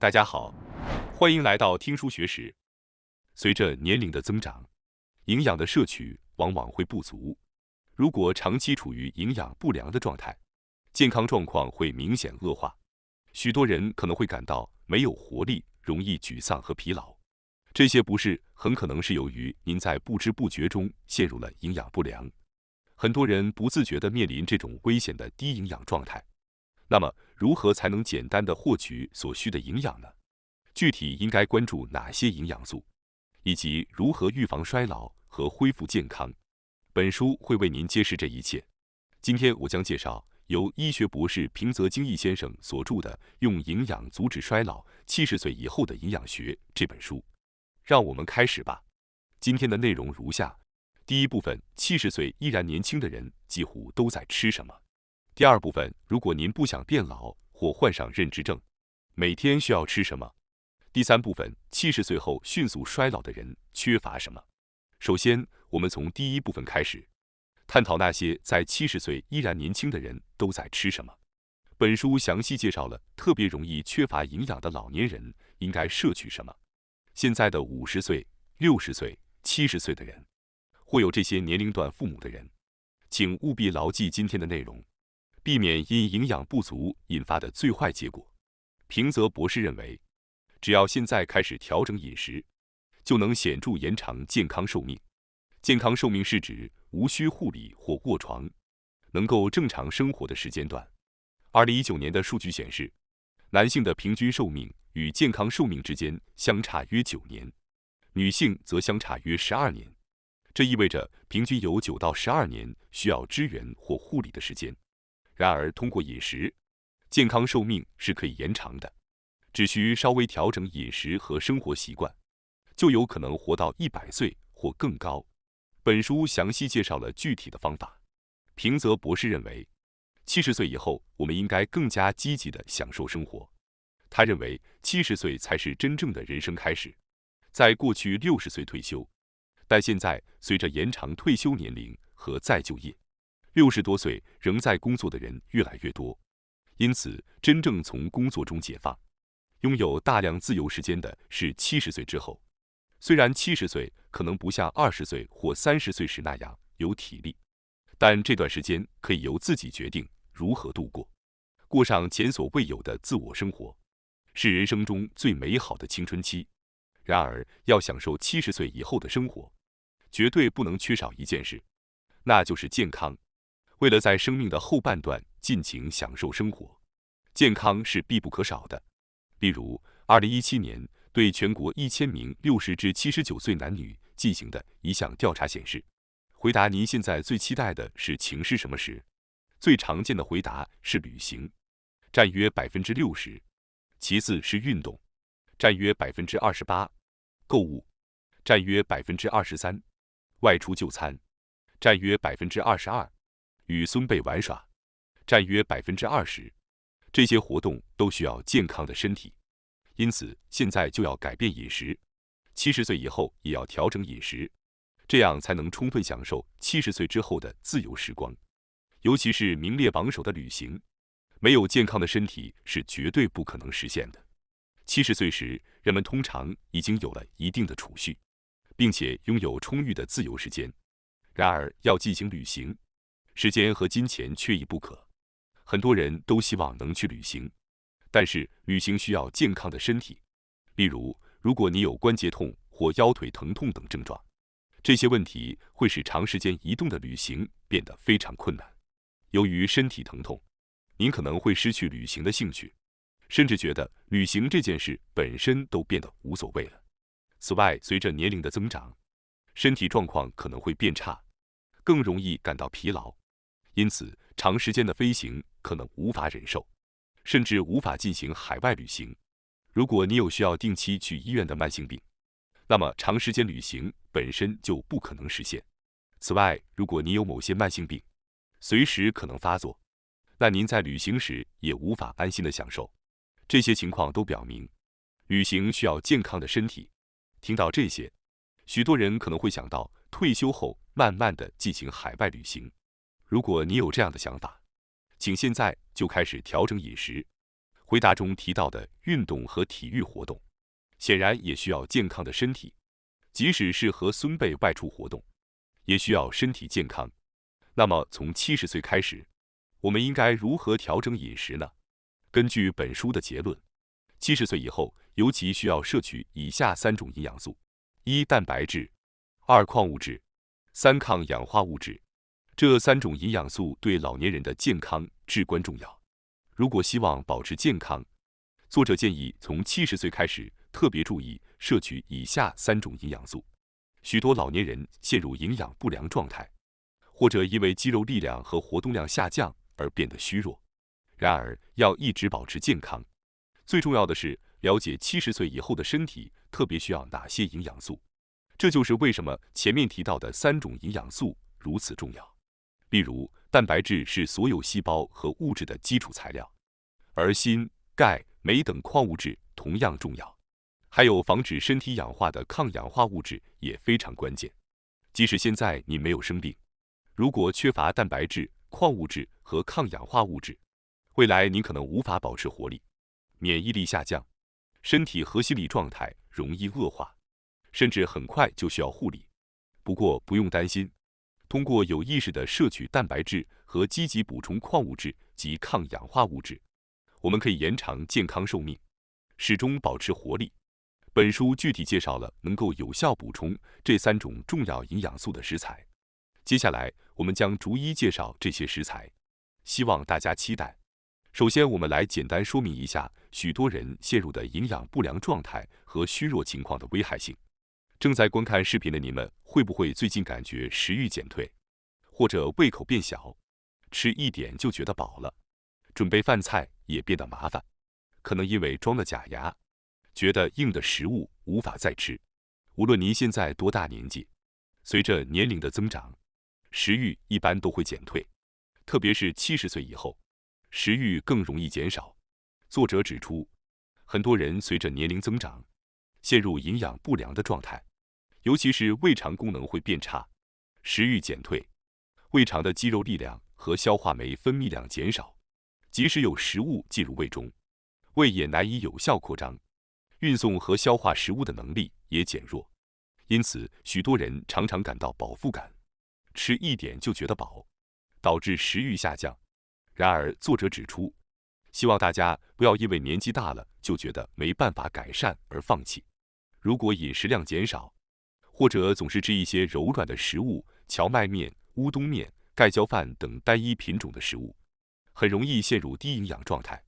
大家好，欢迎来到听书学史。随着年龄的增长，营养的摄取往往会不足。如果长期处于营养不良的状态，健康状况会明显恶化。许多人可能会感到没有活力，容易沮丧和疲劳。这些不适很可能是由于您在不知不觉中陷入了营养不良。很多人不自觉地面临这种危险的低营养状态。那么，如何才能简单地获取所需的营养呢？具体应该关注哪些营养素，以及如何预防衰老和恢复健康？本书会为您揭示这一切。今天我将介绍由医学博士平泽精一先生所著的《用营养阻止衰老：70岁以后的营养学》这本书。让我们开始吧。今天的内容如下：第一部分，70岁依然年轻的人几乎都在吃什么？第二部分，如果您不想变老或患上认知症，每天需要吃什么？第三部分，70岁后迅速衰老的人缺乏什么？首先，我们从第一部分开始，探讨那些在70岁依然年轻的人都在吃什么。本书详细介绍了特别容易缺乏营养的老年人应该摄取什么。现在的50岁、60岁、70岁的人，或有这些年龄段父母的人，请务必牢记今天的内容，避免因营养不足引发的最坏结果。平泽博士认为，只要现在开始调整饮食，就能显著延长健康寿命。健康寿命是指无需护理或卧床，能够正常生活的时间段。2019年的数据显示，男性的平均寿命与健康寿命之间相差约9年，女性则相差约12年。这意味着平均有9到12年需要支援或护理的时间。然而，通过饮食，健康寿命是可以延长的，只需稍微调整饮食和生活习惯，就有可能活到100岁或更高。本书详细介绍了具体的方法。平泽博士认为，70岁以后，我们应该更加积极地享受生活。他认为70岁才是真正的人生开始。在过去60岁退休，但现在随着延长退休年龄和再就业，60多岁仍在工作的人越来越多。因此，真正从工作中解放，拥有大量自由时间的是70岁之后。虽然70岁可能不像20岁或30岁时那样有体力，但这段时间可以由自己决定如何度过，过上前所未有的自我生活，是人生中最美好的青春期。然而，要享受70岁以后的生活，绝对不能缺少一件事，那就是健康。为了在生命的后半段尽情享受生活，健康是必不可少的。例如，2017年对全国1000名60至79岁男女进行的一项调查显示，回答您现在最期待的事情是什么时，最常见的回答是旅行，占约60%；其次是运动，占约28%；购物，占约23%；外出就餐，占约22%；与孙辈玩耍，占约20%。这些活动都需要健康的身体，因此现在就要改变饮食。70岁以后也要调整饮食，这样才能充分享受70岁之后的自由时光。尤其是名列榜首的旅行，没有健康的身体是绝对不可能实现的。70岁时，人们通常已经有了一定的储蓄，并且拥有充裕的自由时间。然而，要进行旅行，时间和金钱缺一不可。很多人都希望能去旅行，但是旅行需要健康的身体。例如，如果你有关节痛或腰腿疼痛等症状，这些问题会使长时间移动的旅行变得非常困难。由于身体疼痛，您可能会失去旅行的兴趣，甚至觉得旅行这件事本身都变得无所谓了。此外，随着年龄的增长，身体状况可能会变差，更容易感到疲劳，因此长时间的飞行可能无法忍受，甚至无法进行海外旅行。如果你有需要定期去医院的慢性病，那么长时间旅行本身就不可能实现。此外，如果你有某些慢性病，随时可能发作，那您在旅行时也无法安心的享受。这些情况都表明，旅行需要健康的身体。听到这些，许多人可能会想到退休后慢慢的进行海外旅行。如果你有这样的想法，请现在就开始调整饮食，回答中提到的运动和体育活动，显然也需要健康的身体，即使是和孙辈外出活动，也需要身体健康。那么从70岁开始，我们应该如何调整饮食呢？根据本书的结论，70岁以后尤其需要摄取以下3种营养素：一、蛋白质；二、矿物质；三、抗氧化物质。这3种营养素对老年人的健康至关重要。如果希望保持健康，作者建议从70岁开始特别注意摄取以下3种营养素。许多老年人陷入营养不良状态，或者因为肌肉力量和活动量下降而变得虚弱。然而，要一直保持健康，最重要的是了解70岁以后的身体特别需要哪些营养素。这就是为什么前面提到的3种营养素如此重要。例如，蛋白质是所有细胞和物质的基础材料，而锌、钙、镁等矿物质同样重要。还有防止身体氧化的抗氧化物质也非常关键。即使现在你没有生病，如果缺乏蛋白质、矿物质和抗氧化物质，未来你可能无法保持活力，免疫力下降，身体和心理状态容易恶化，甚至很快就需要护理。不过不用担心，通过有意识的摄取蛋白质和积极补充矿物质及抗氧化物质，我们可以延长健康寿命，始终保持活力。本书具体介绍了能够有效补充这3种重要营养素的食材。接下来我们将逐一介绍这些食材，希望大家期待。首先，我们来简单说明一下许多人陷入的营养不良状态和虚弱情况的危害性。正在观看视频的你们，会不会最近感觉食欲减退，或者胃口变小，吃一点就觉得饱了，准备饭菜也变得麻烦？可能因为装了假牙，觉得硬的食物无法再吃。无论您现在多大年纪，随着年龄的增长，食欲一般都会减退，特别是70岁以后，食欲更容易减少。作者指出，很多人随着年龄增长，陷入营养不良的状态，尤其是胃肠功能会变差，食欲减退，胃肠的肌肉力量和消化酶分泌量减少，即使有食物进入胃中，胃也难以有效扩张，运送和消化食物的能力也减弱。因此，许多人常常感到饱腹感，吃一点就觉得饱，导致食欲下降。然而，作者指出，希望大家不要因为年纪大了就觉得没办法改善而放弃。如果饮食量减少，或者总是吃一些柔软的食物、荞麦面、乌冬面、盖浇饭等单一品种的食物，很容易陷入低营养状态。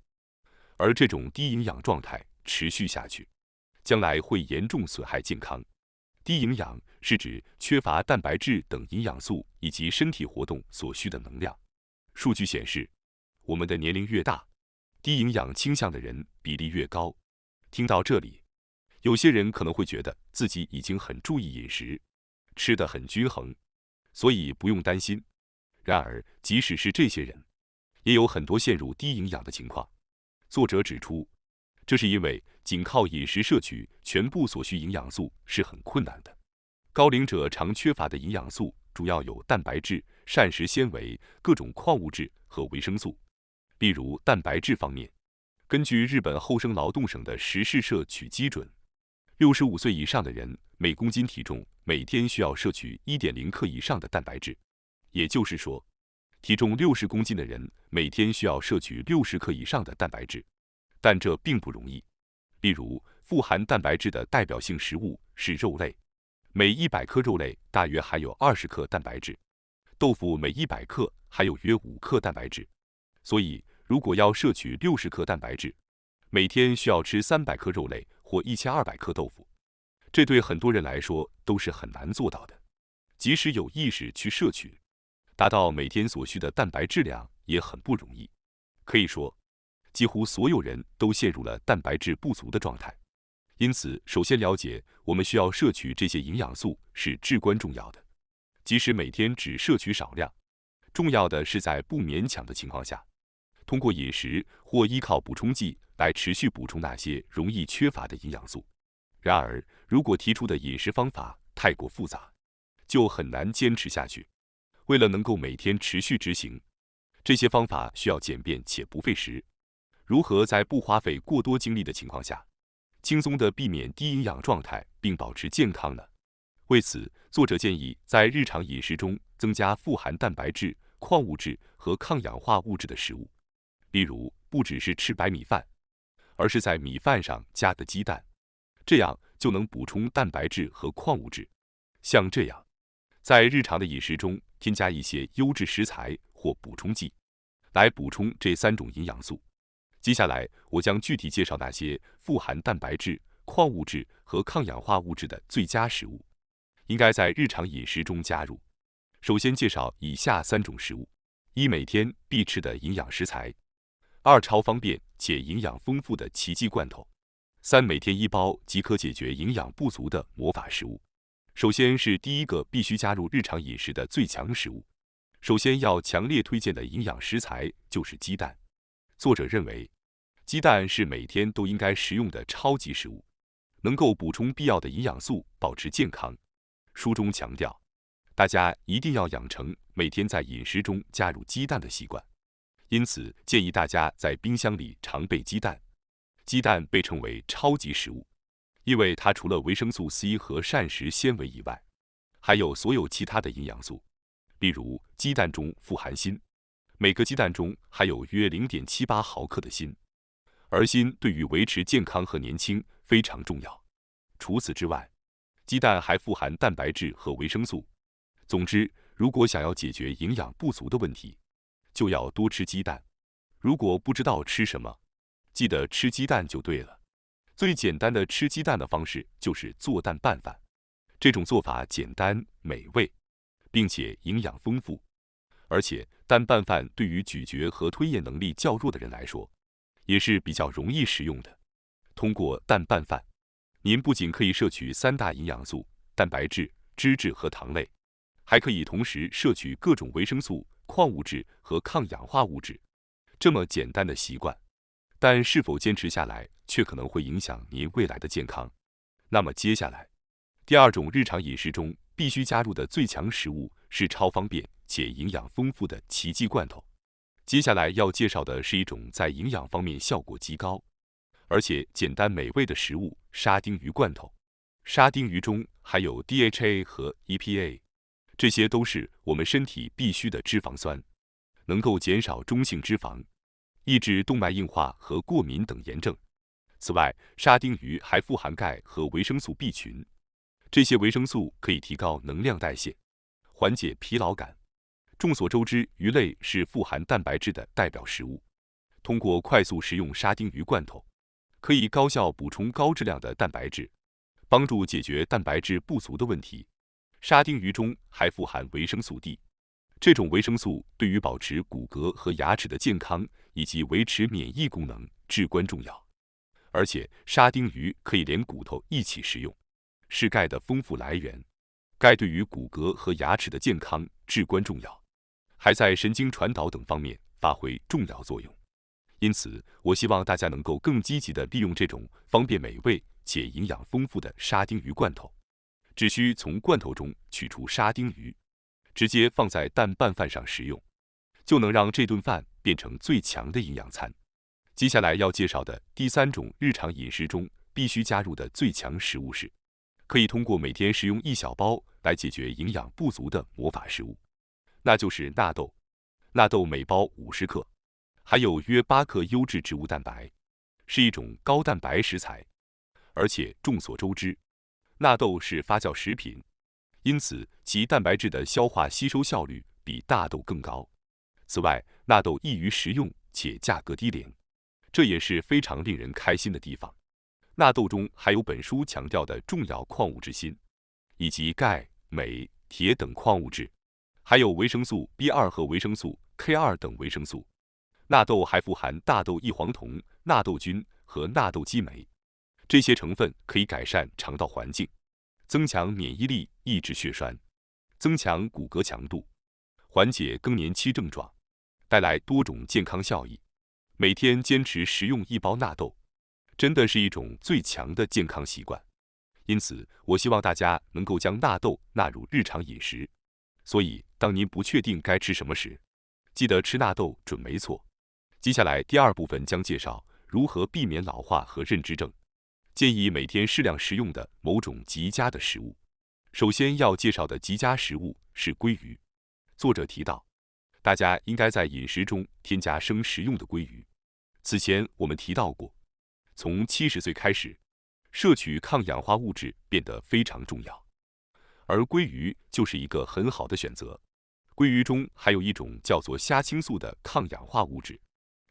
而这种低营养状态持续下去，将来会严重损害健康。低营养是指缺乏蛋白质等营养素以及身体活动所需的能量。数据显示，我们的年龄越大，低营养倾向的人比例越高。听到这里，有些人可能会觉得自己已经很注意饮食，吃得很均衡，所以不用担心。然而，即使是这些人，也有很多陷入低营养的情况。作者指出，这是因为仅靠饮食摄取全部所需营养素是很困难的。高龄者常缺乏的营养素主要有蛋白质、膳食纤维、各种矿物质和维生素。例如蛋白质方面，根据日本厚生劳动省的实时摄取基准，65岁以上的人每公斤体重每天需要摄取 1.0 克以上的蛋白质，也就是说，体重60公斤的人每天需要摄取60克以上的蛋白质。但这并不容易。例如，富含蛋白质的代表性食物是肉类，每100克肉类大约含有20克蛋白质，豆腐每100克含有约5克蛋白质。所以，如果要摄取60克蛋白质，每天需要吃300克肉类或1200克豆腐，这对很多人来说都是很难做到的。即使有意识去摄取，达到每天所需的蛋白质量也很不容易。可以说，几乎所有人都陷入了蛋白质不足的状态。因此，首先了解我们需要摄取这些营养素是至关重要的。即使每天只摄取少量，重要的是在不勉强的情况下，通过饮食或依靠补充剂来持续补充那些容易缺乏的营养素。然而，如果提出的饮食方法太过复杂，就很难坚持下去。为了能够每天持续执行，这些方法需要简便且不费时。如何在不花费过多精力的情况下，轻松地避免低营养状态并保持健康呢？为此，作者建议在日常饮食中增加富含蛋白质、矿物质和抗氧化物质的食物，例如不只是吃白米饭，而是在米饭上加个鸡蛋，这样就能补充蛋白质和矿物质。像这样，在日常的饮食中添加一些优质食材或补充剂，来补充这3种营养素。接下来，我将具体介绍那些富含蛋白质、矿物质和抗氧化物质的最佳食物，应该在日常饮食中加入。首先介绍以下3种食物：1、每天必吃的营养食材；2、超方便且营养丰富的奇迹罐头；3、每天1包即可解决营养不足的魔法食物。首先是第一个必须加入日常饮食的最强食物。首先要强烈推荐的营养食材就是鸡蛋。作者认为，鸡蛋是每天都应该食用的超级食物，能够补充必要的营养素，保持健康。书中强调，大家一定要养成每天在饮食中加入鸡蛋的习惯，因此建议大家在冰箱里常备鸡蛋。鸡蛋被称为超级食物，因为它除了维生素 C 和膳食纤维以外，还有所有其他的营养素。例如，鸡蛋中富含锌，每个鸡蛋中含有约 0.78 毫克的锌，而锌对于维持健康和年轻非常重要。除此之外，鸡蛋还富含蛋白质和维生素。总之，如果想要解决营养不足的问题，就要多吃鸡蛋。如果不知道吃什么，记得吃鸡蛋就对了。最简单的吃鸡蛋的方式就是做蛋拌饭，这种做法简单美味，并且营养丰富。而且蛋拌饭对于咀嚼和吞咽能力较弱的人来说，也是比较容易食用的。通过蛋拌饭，您不仅可以摄取3大营养素蛋白质、脂质和糖类，还可以同时摄取各种维生素、矿物质和抗氧化物质。这么简单的习惯，但是否坚持下来，却可能会影响您未来的健康。那么接下来，第2种日常饮食中必须加入的最强食物是超方便且营养丰富的奇迹罐头。接下来要介绍的是一种在营养方面效果极高，而且简单美味的食物——沙丁鱼罐头。沙丁鱼中含有 DHA 和 EPA， 这些都是我们身体必需的脂肪酸，能够减少中性脂肪，抑制动脉硬化和过敏等炎症。此外，沙丁鱼还富含钙和维生素 B 群，这些维生素可以提高能量代谢，缓解疲劳感。众所周知，鱼类是富含蛋白质的代表食物。通过快速食用沙丁鱼罐头，可以高效补充高质量的蛋白质，帮助解决蛋白质不足的问题。沙丁鱼中还富含维生素 D， 这种维生素对于保持骨骼和牙齿的健康以及维持免疫功能至关重要。而且，沙丁鱼可以连骨头一起食用，是钙的丰富来源。钙对于骨骼和牙齿的健康至关重要，还在神经传导等方面发挥重要作用。因此，我希望大家能够更积极地利用这种方便美味且营养丰富的沙丁鱼罐头。只需从罐头中取出沙丁鱼，直接放在蛋拌饭上食用，就能让这顿饭变成最强的营养餐。接下来要介绍的第3种日常饮食中必须加入的最强食物是，可以通过每天食用1小包来解决营养不足的魔法食物，那就是纳豆。纳豆每包50克，含有约8克优质植物蛋白，是一种高蛋白食材。而且众所周知，纳豆是发酵食品，因此其蛋白质的消化吸收效率比大豆更高。此外，纳豆易于食用且价格低廉，这也是非常令人开心的地方。纳豆中含有本书强调的重要矿物质锌，以及钙、镁、铁等矿物质，还有维生素 B2 和维生素 K2 等维生素。纳豆还富含大豆异黄酮、纳豆菌和纳豆激酶，这些成分可以改善肠道环境，增强免疫力，抑制血栓，增强骨骼强度，缓解更年期症状，带来多种健康效益。每天坚持食用1包纳豆，真的是一种最强的健康习惯。因此，我希望大家能够将纳豆纳入日常饮食。所以，当您不确定该吃什么时，记得吃纳豆准没错。接下来第二部分将介绍如何避免老化和认知症，建议每天适量食用的某种极佳的食物。首先要介绍的极佳食物是鲑鱼。作者提到，大家应该在饮食中添加生食用的鲑鱼。此前我们提到过，从70岁开始，摄取抗氧化物质变得非常重要，而鲑鱼就是一个很好的选择。鲑鱼中还有一种叫做虾青素的抗氧化物质，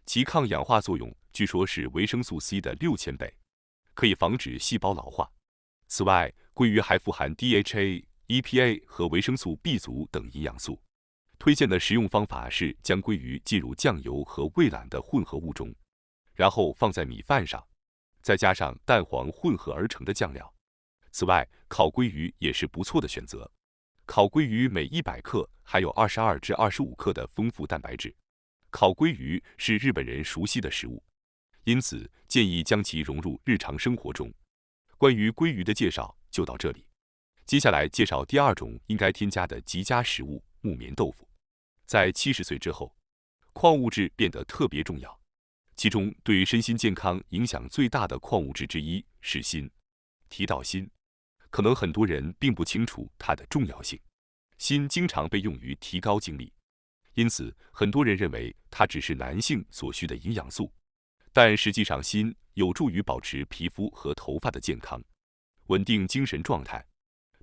其抗氧化作用据说是维生素 C 的6000倍，可以防止细胞老化。此外，鲑鱼还富含 DHA、EPA 和维生素 B 族等营养素。推荐的食用方法是将鲑鱼浸入酱油和味榄的混合物中，然后放在米饭上，再加上蛋黄混合而成的酱料。此外，烤鲑鱼也是不错的选择。烤鲑鱼每100克含有22至25克的丰富蛋白质。烤鲑鱼是日本人熟悉的食物，因此建议将其融入日常生活中。关于鲑鱼的介绍就到这里。接下来介绍第二种应该添加的极佳食物——木棉豆腐。在70岁之后，矿物质变得特别重要，其中对身心健康影响最大的矿物质之一是锌。提到锌，可能很多人并不清楚它的重要性。锌经常被用于提高精力，因此很多人认为它只是男性所需的营养素，但实际上锌有助于保持皮肤和头发的健康，稳定精神状态，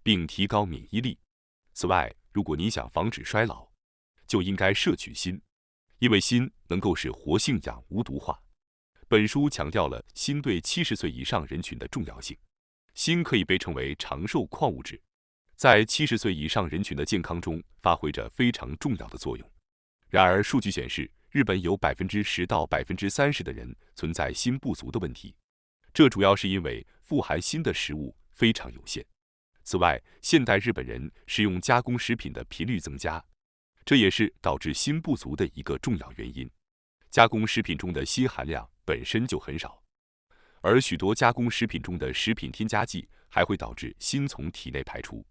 并提高免疫力。此外，如果你想防止衰老，就应该摄取锌，因为锌能够使活性氧无毒化。本书强调了锌对70岁以上人群的重要性。锌可以被称为长寿矿物质，在70岁以上人群的健康中发挥着非常重要的作用。然而，数据显示，日本有10%到30%的人存在锌不足的问题，这主要是因为富含锌的食物非常有限。此外，现代日本人食用加工食品的频率增加，这也是导致锌不足的一个重要原因。加工食品中的锌含量本身就很少，而许多加工食品中的食品添加剂还会导致锌从体内排出，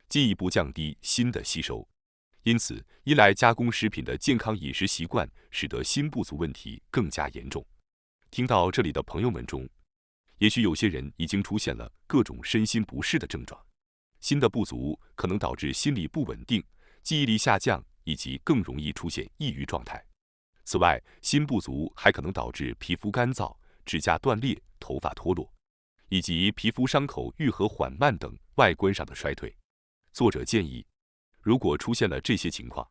进一步降低锌的吸收。因此，依赖加工食品的健康饮食习惯，使得锌不足问题更加严重。听到这里的朋友们中，也许有些人已经出现了各种身心不适的症状。锌的不足可能导致心理不稳定、记忆力下降，以及更容易出现抑郁状态。此外，锌不足还可能导致皮肤干燥、指甲断裂、头发脱落，以及皮肤伤口愈合缓慢等外观上的衰退。作者建议，如果出现了这些情况，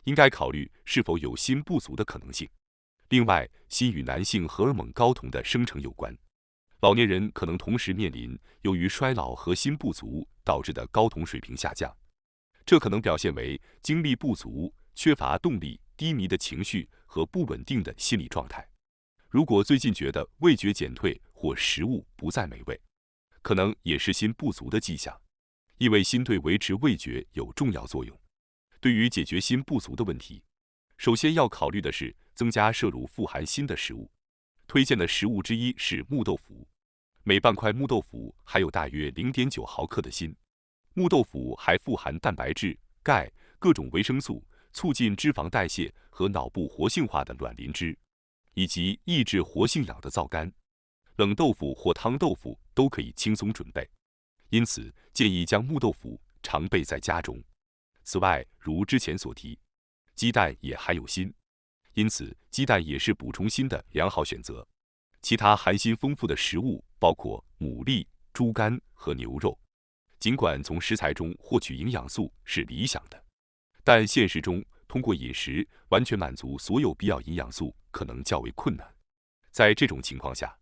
应该考虑是否有锌不足的可能性。另外，锌与男性荷尔蒙睾酮的生成有关，老年人可能同时面临由于衰老和锌不足导致的睾酮水平下降，这可能表现为精力不足、缺乏动力、低迷的情绪和不稳定的心理状态。如果最近觉得味觉减退或食物不再美味，可能也是锌不足的迹象，因为锌对维持味觉有重要作用。对于解决锌不足的问题，首先要考虑的是增加摄入富含锌的食物。推荐的食物之一是木豆腐，每半块木豆腐含有大约0.9毫克的锌。木豆腐还富含蛋白质、钙、各种维生素，促进脂肪代谢和脑部活性化的卵磷脂，以及抑制活性氧的皂苷。冷豆腐或汤豆腐都可以轻松准备，因此建议将木豆腐常备在家中。此外，如之前所提，鸡蛋也含有锌，因此鸡蛋也是补充锌的良好选择。其他含锌丰富的食物包括牡蛎、猪肝和牛肉。尽管从食材中获取营养素是理想的，但现实中通过饮食完全满足所有必要营养素可能较为困难。在这种情况下，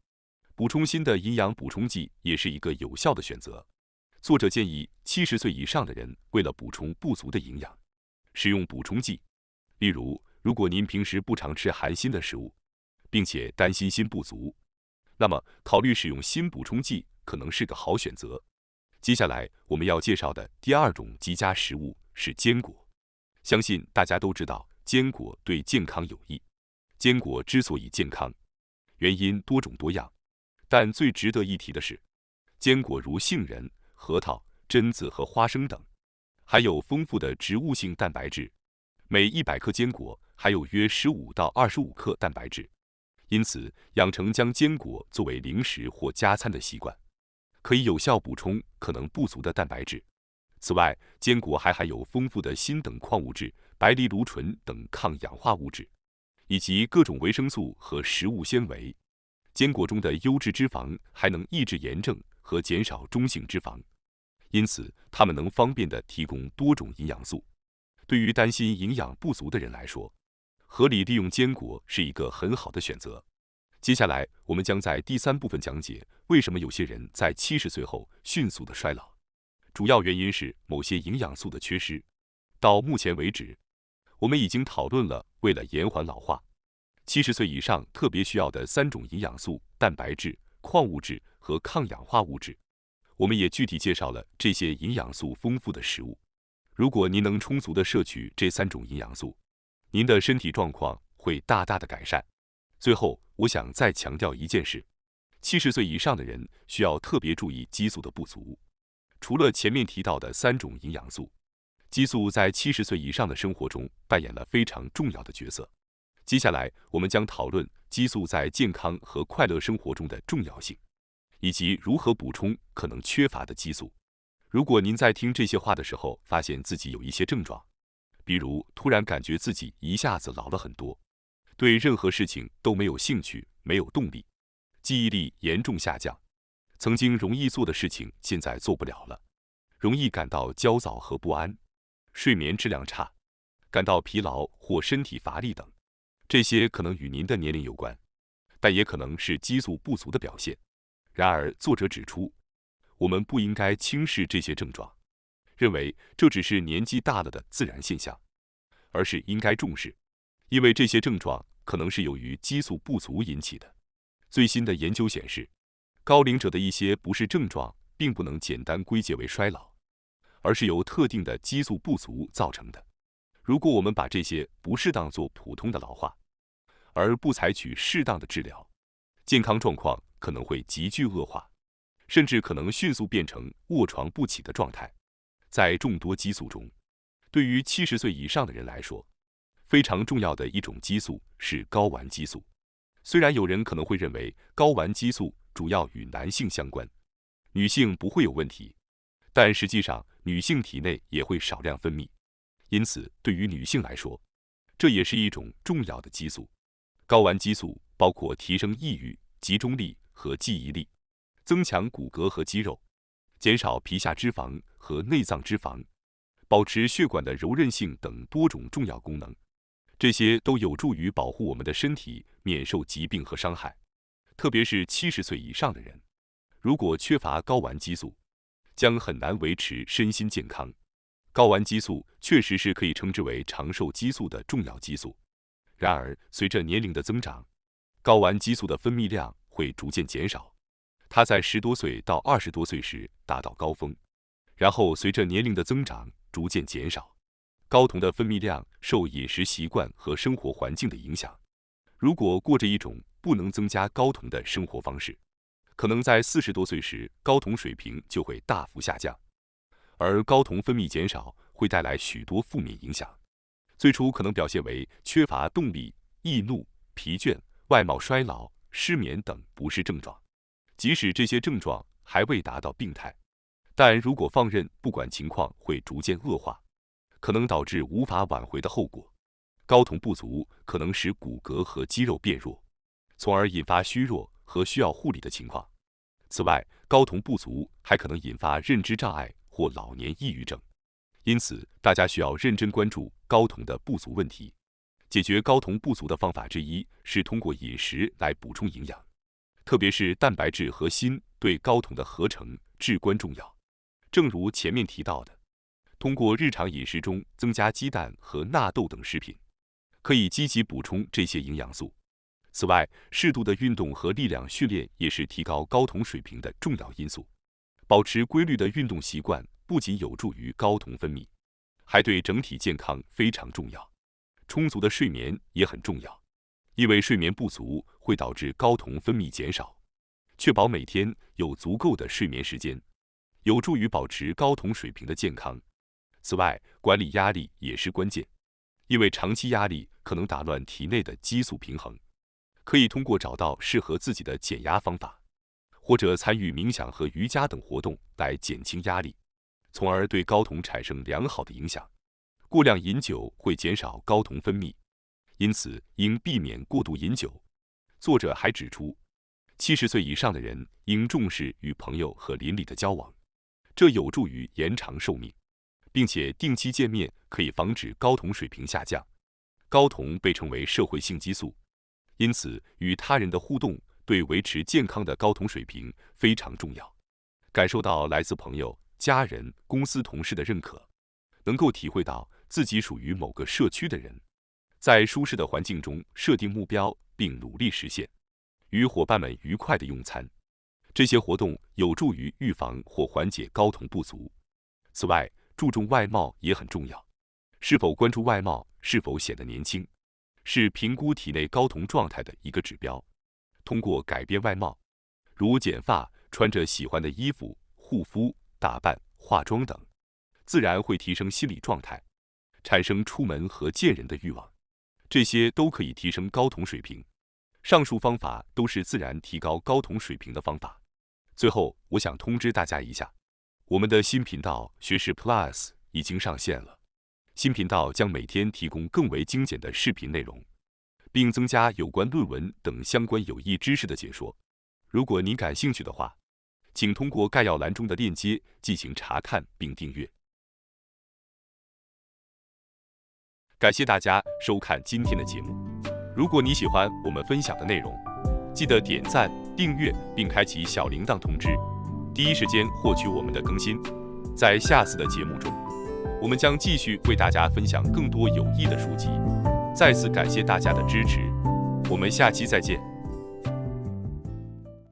补充锌的营养补充剂也是一个有效的选择。作者建议70岁以上的人为了补充不足的营养，使用补充剂。例如，如果您平时不常吃含锌的食物，并且担心锌不足，那么考虑使用锌补充剂可能是个好选择。接下来我们要介绍的第二种极佳食物是坚果。相信大家都知道坚果对健康有益。坚果之所以健康，原因多种多样，但最值得一提的是，坚果如杏仁、核桃、榛子和花生等，含有丰富的植物性蛋白质。每100克坚果还有约15到25克蛋白质。因此，养成将坚果作为零食或加餐的习惯，可以有效补充可能不足的蛋白质。此外，坚果还含有丰富的锌等矿物质、白藜芦醇等抗氧化物质，以及各种维生素和食物纤维。坚果中的优质脂肪还能抑制炎症和减少中性脂肪，因此它们能方便地提供多种营养素。对于担心营养不足的人来说，合理利用坚果是一个很好的选择。接下来，我们将在第3部分讲解为什么有些人在70岁后迅速的衰老，主要原因是某些营养素的缺失。到目前为止，我们已经讨论了为了延缓老化，70岁以上特别需要的3种营养素：蛋白质、矿物质和抗氧化物质。我们也具体介绍了这些营养素丰富的食物。如果您能充足的摄取这3种营养素，您的身体状况会大大的改善。最后，我想再强调一件事：70岁以上的人需要特别注意激素的不足。除了前面提到的3种营养素，激素在70岁以上的生活中扮演了非常重要的角色。接下来，我们将讨论激素在健康和快乐生活中的重要性，以及如何补充可能缺乏的激素。如果您在听这些话的时候发现自己有一些症状，比如突然感觉自己一下子老了很多，对任何事情都没有兴趣、没有动力，记忆力严重下降，曾经容易做的事情现在做不了了，容易感到焦躁和不安，睡眠质量差，感到疲劳或身体乏力等，这些可能与您的年龄有关，但也可能是激素不足的表现。然而，作者指出，我们不应该轻视这些症状，认为这只是年纪大了的自然现象，而是应该重视，因为这些症状可能是由于激素不足引起的。最新的研究显示，高龄者的一些不适症状并不能简单归结为衰老，而是由特定的激素不足造成的。如果我们把这些不适当做普通的老化，而不采取适当的治疗，健康状况可能会急剧恶化，甚至可能迅速变成卧床不起的状态。在众多激素中，对于70岁以上的人来说，非常重要的一种激素是睾丸激素。虽然有人可能会认为睾丸激素主要与男性相关，女性不会有问题，但实际上女性体内也会少量分泌，因此对于女性来说，这也是一种重要的激素。睾丸激素包括提升抑郁、集中力和记忆力，增强骨骼和肌肉，减少皮下脂肪和内脏脂肪，保持血管的柔韧性等多种重要功能。这些都有助于保护我们的身体免受疾病和伤害，特别是70岁以上的人，如果缺乏睾丸激素，将很难维持身心健康。睾丸激素确实是可以称之为长寿激素的重要激素。然而，随着年龄的增长，睾丸激素的分泌量会逐渐减少。它在10多岁到20多岁时达到高峰，然后随着年龄的增长逐渐减少。睾酮的分泌量受饮食习惯和生活环境的影响。如果过着一种不能增加睾酮的生活方式，可能在40多岁时睾酮水平就会大幅下降，而睾酮分泌减少会带来许多负面影响。最初可能表现为缺乏动力、易怒、疲倦、外貌衰老、失眠等不适症状。即使这些症状还未达到病态，但如果放任不管，情况会逐渐恶化，可能导致无法挽回的后果。睾酮不足可能使骨骼和肌肉变弱，从而引发虚弱和需要护理的情况。此外，睾酮不足还可能引发认知障碍或老年抑郁症。因此，大家需要认真关注睾酮的不足问题。解决睾酮不足的方法之一是通过饮食来补充营养，特别是蛋白质和锌对睾酮的合成至关重要。正如前面提到的，通过日常饮食中增加鸡蛋和纳豆等食品，可以积极补充这些营养素。此外，适度的运动和力量训练也是提高睾酮水平的重要因素。保持规律的运动习惯不仅有助于睾酮分泌，还对整体健康非常重要。充足的睡眠也很重要，因为睡眠不足会导致睾酮分泌减少。确保每天有足够的睡眠时间，有助于保持睾酮水平的健康。此外，管理压力也是关键，因为长期压力可能打乱体内的激素平衡。可以通过找到适合自己的减压方法，或者参与冥想和瑜伽等活动来减轻压力，从而对睾酮产生良好的影响。过量饮酒会减少睾酮分泌，因此应避免过度饮酒。作者还指出，70岁以上的人应重视与朋友和邻里的交往，这有助于延长寿命，并且定期见面可以防止睾酮水平下降。睾酮被称为社会性激素，因此与他人的互动对维持健康的睾酮水平非常重要。感受到来自朋友、家人、公司同事的认可，能够体会到自己属于某个社区的人，在舒适的环境中设定目标并努力实现，与伙伴们愉快地用餐，这些活动有助于预防或缓解睾酮不足。此外，注重外貌也很重要。是否关注外貌，是否显得年轻，是评估体内睾酮状态的一个指标。通过改变外貌，如剪发、穿着喜欢的衣服、护肤、打扮、化妆等，自然会提升心理状态，产生出门和见人的欲望，这些都可以提升睾酮水平。上述方法都是自然提高睾酮水平的方法。最后，我想通知大家一下，我们的新频道学士 Plus 已经上线了。新频道将每天提供更为精简的视频内容，并增加有关论文等相关有益知识的解说。如果您感兴趣的话，请通过概要栏中的链接进行查看并订阅。感谢大家收看今天的节目。如果你喜欢我们分享的内容，记得点赞、订阅并开启小铃铛通知，第一时间获取我们的更新。在下次的节目中，我们将继续为大家分享更多有益的书籍。再次感谢大家的支持，我们下期再见。